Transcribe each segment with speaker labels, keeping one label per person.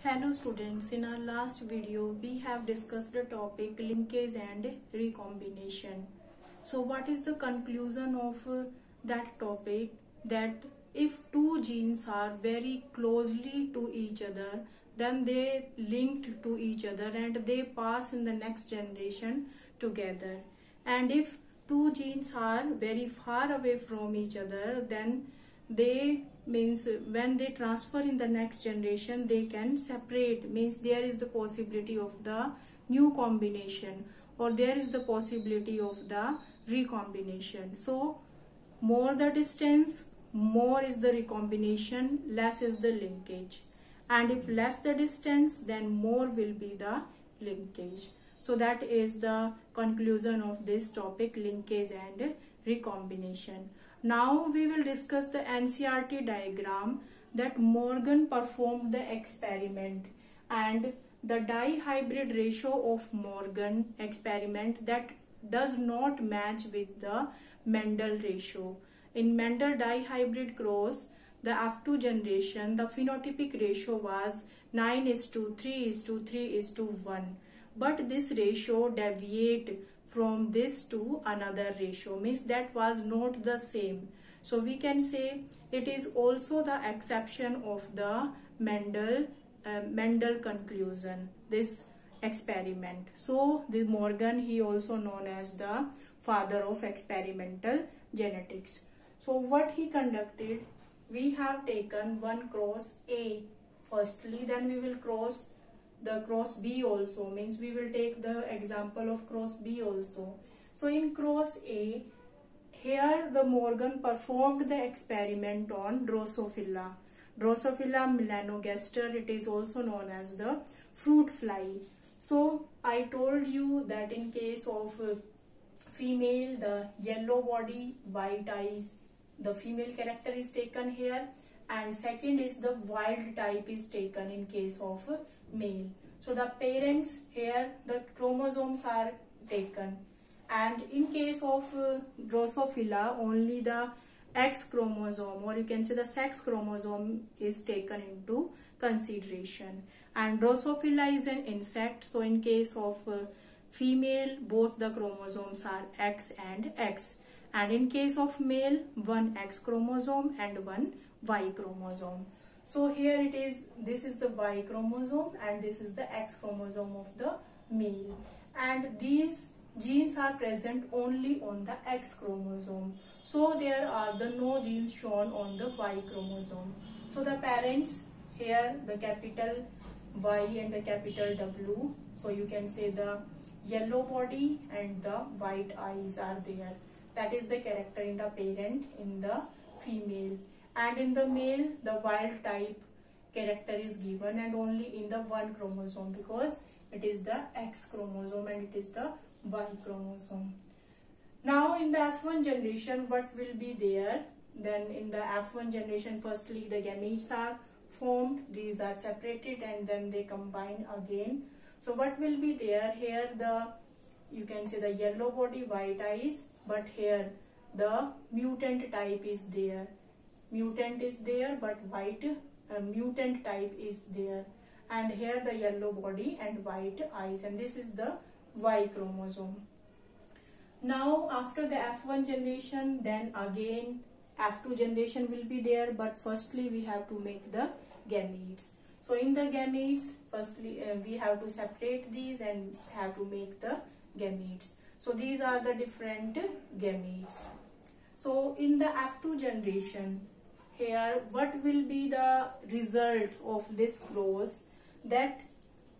Speaker 1: Hello students, in our last video we have discussed the topic linkage and recombination. So what is the conclusion of that topic? That if two genes are very closely to each other, then they linked to each other and they pass in the next generation together. And if two genes are very far away from each other, then they means when they transfer in the next generation they can separate, means there is the possibility of the new combination or there is the possibility of the recombination. So more the distance, more is the recombination, less is the linkage, and if less the distance, then more will be the linkage. So that is the conclusion of this topic, linkage and recombination. Now we will discuss the NCERT diagram that Morgan performed the experiment, and the dihybrid ratio of Morgan experiment that does not match with the Mendel ratio. In Mendel dihybrid cross, the F2 generation, the phenotypic ratio was 9:3:3:1. But this ratio deviated from this to another ratio, means that was not the same. So we can say it is also the exception of the Mendel conclusion, this experiment. So the Morgan, he also known as the father of experimental genetics. So what he conducted, we have taken one cross A firstly, then we will cross the cross B also, means we will take the example of cross B also. So in cross A, here the Morgan performed the experiment on Drosophila. Drosophila melanogaster, it is also known as the fruit fly. So I told you that in case of female, the yellow body, white eyes, the female character is taken here, and second is the wild type is taken in case of male. So the parents, here the chromosomes are taken, and in case of Drosophila only the X chromosome, or you can say the sex chromosome, is taken into consideration. And Drosophila is an insect, so in case of female both the chromosomes are X and X, and in case of male one X chromosome and one Y chromosome. So here it is, this is the Y chromosome and this is the X chromosome of the male, and these genes are present only on the X chromosome. So there are the no genes shown on the Y chromosome. So the parents, here the capital Y and the capital W. So you can say the yellow body and the white eyes are there. That is the character in the parent in the female. And in the male, the wild type character is given and only in the one chromosome, because it is the X chromosome and it is the Y chromosome. Now in the F1 generation, what will be there? Then in the F1 generation, firstly the gametes are formed, these are separated and then they combine again. So what will be there? Here the, you can say the yellow body, white eyes, but here the mutant type is there. Mutant is there, but white mutant type is there, and here the yellow body and white eyes, and this is the Y chromosome. Now after the F1 generation, then again F2 generation will be there, but firstly we have to make the gametes. So in the gametes, firstly we have to separate these and have to make the gametes. So these are the different gametes. So in the F2 generation, here what will be the result of this cross? That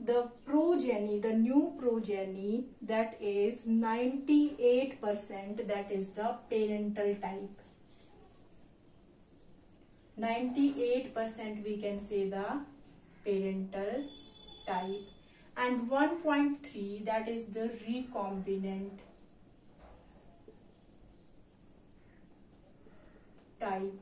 Speaker 1: the progeny, the new progeny, that is 98%, that is the parental type. 98% we can say the parental type, and 1.3 that is the recombinant type.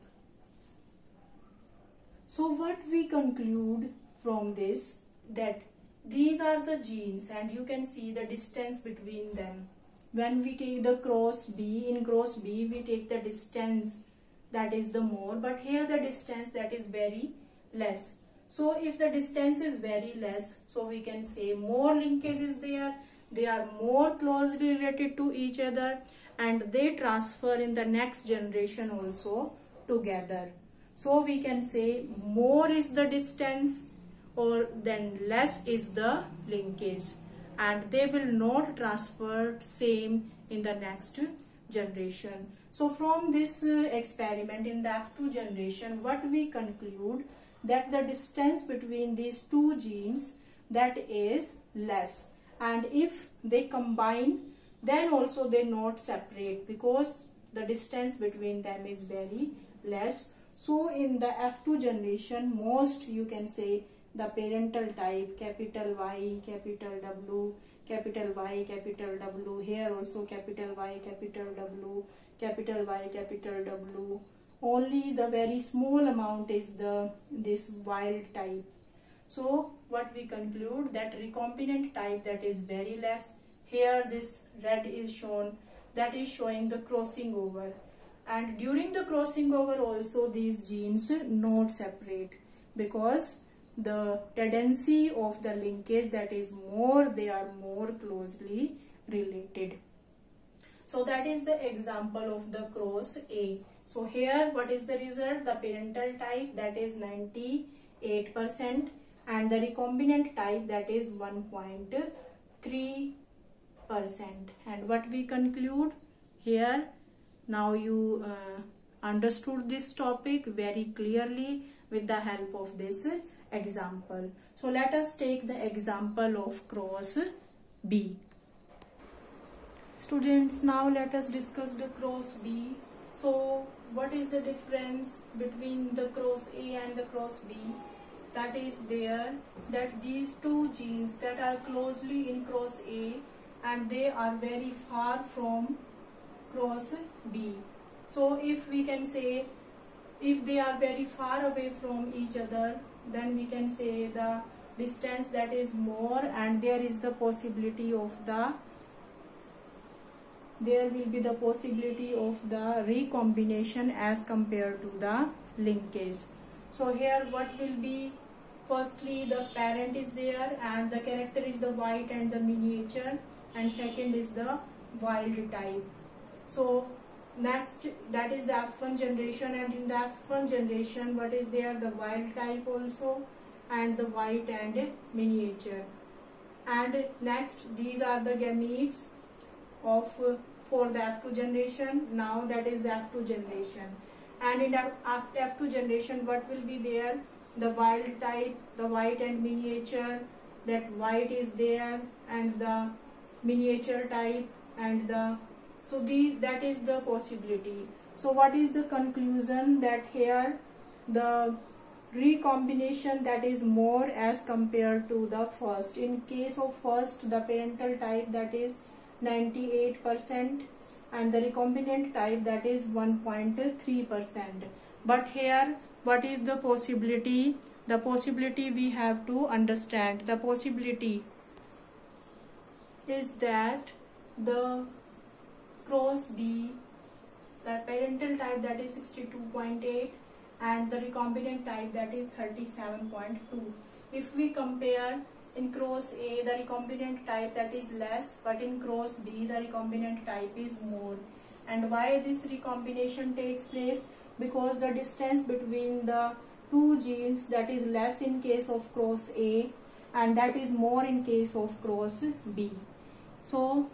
Speaker 1: So what we conclude from this, that these are the genes and you can see the distance between them. When we take the cross B, in cross B we take the distance that is the more, but here the distance that is very less. So if the distance is very less, so we can say more linkage is there, they are more closely related to each other, and they transfer in the next generation also together. So we can say more is the distance or then less is the linkage, and they will not transfer same in the next generation. So from this experiment in the F2 generation, what we conclude that the distance between these two genes that is less, and if they combine then also they not separate because the distance between them is very less. So in the F2 generation, most you can say the parental type capital Y, capital W, capital Y, capital W, here also capital Y, capital W, capital Y, capital W. Only the very small amount is this wild type. So what we conclude that recombinant type that is very less. Here this red is shown, that is showing the crossing over, and during the crossing over also these genes not separate because the tendency of the linkage that is more, they are more closely related. So that is the example of the cross A. So here what is the result? The parental type that is 98% and the recombinant type that is 1.3%. And what we conclude here, now you understood this topic very clearly with the help of this example. So let us take the example of cross B. Students, now let us discuss the cross B. So what is the difference between the cross A and the cross B? That is there that these two genes that are closely in cross A and they are very far from cross B. So if we can say if they are very far away from each other, then we can say the distance that is more, and there is the possibility of the recombination as compared to the linkage. So here what will be, firstly the parent is there and the character is the white and the miniature, and second is the wild type. So next, that is the F1 generation, and in the F1 generation what is there, the wild type also and the white and miniature. And next, these are the gametes of for the F2 generation. Now that is the F2 generation, and in after F2 generation what will be there, the wild type, the white and miniature, that white is there and the miniature type and the, so that is the possibility. So what is the conclusion, that here the recombination that is more as compared to the first. In case of first, the parental type that is 98% and the recombinant type that is 1.3%. But here what is the possibility? The possibility we have to understand. The possibility is that the cross B, the parental type that is 62.8 and the recombinant type that is 37.2. If we compare, in cross A the recombinant type that is less, but in cross B the recombinant type is more. And why this recombination takes place? Because the distance between the two genes that is less in case of cross A and that is more in case of cross B. So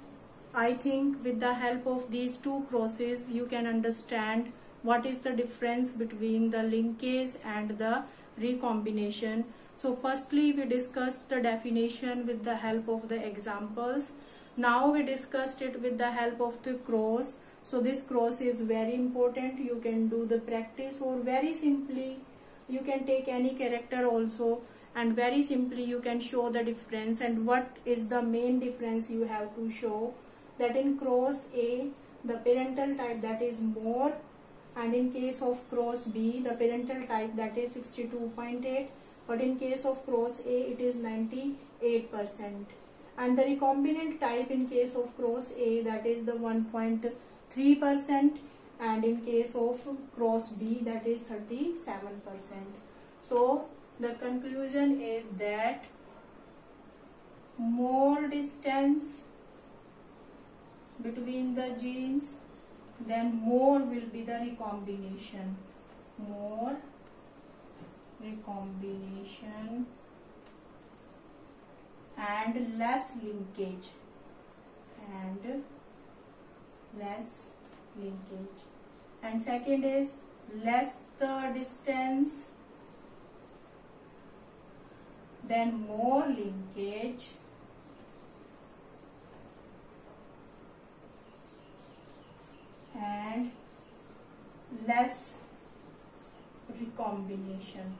Speaker 1: I think with the help of these two crosses you can understand what is the difference between the linkage and the recombination. So firstly we discussed the definition with the help of the examples. Now we discussed it with the help of the cross. So this cross is very important. You can do the practice, or very simply you can take any character also and very simply you can show the difference. And what is the main difference you have to show? That in cross A the parental type that is more, and in case of cross B the parental type that is 62.8, but in case of cross A it is 98%, and the recombinant type in case of cross A that is the 1.3%, and in case of cross B that is 37%. So the conclusion is that more distance between the genes, then more will be the recombination. More recombination and less linkage. And less linkage. And second is less the distance, then more linkage, and less recombination.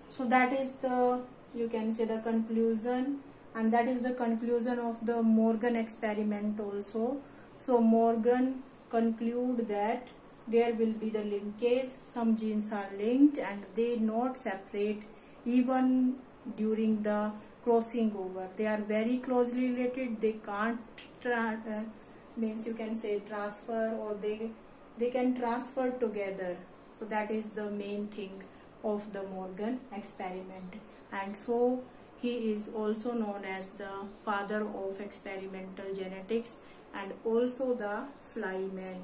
Speaker 1: So that is the, you can say, the conclusion, and that is the conclusion of the Morgan experiment also. So Morgan conclude that there will be the linkage, some genes are linked and they not separate even during the crossing over. They are very closely related, they can't means you can say transfer, or they can transfer together. So that is the main thing of the Morgan experiment, and so he is also known as the father of experimental genetics and also the flyman,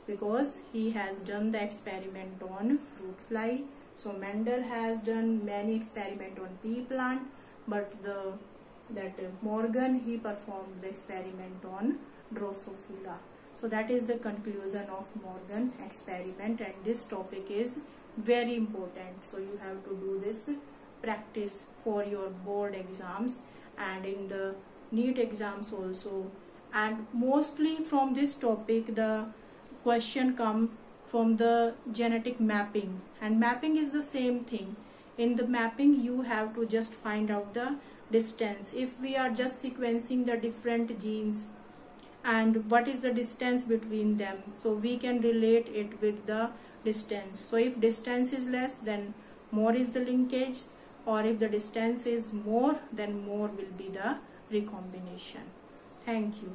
Speaker 1: because he has done the experiment on fruit fly. So Mendel has done many experiments on pea plant, but Morgan, he performed the experiment on Drosophila. So that is the conclusion of Morgan experiment, and this topic is very important. So you have to do this practice for your board exams and in the NEET exams also. And mostly from this topic the question come from the genetic mapping, and mapping is the same thing. In the mapping you have to just find out the distance. If we are just sequencing the different genes and what is the distance between them, so we can relate it with the distance. So if distance is less, then more is the linkage, or if the distance is more, then more will be the recombination. Thank you.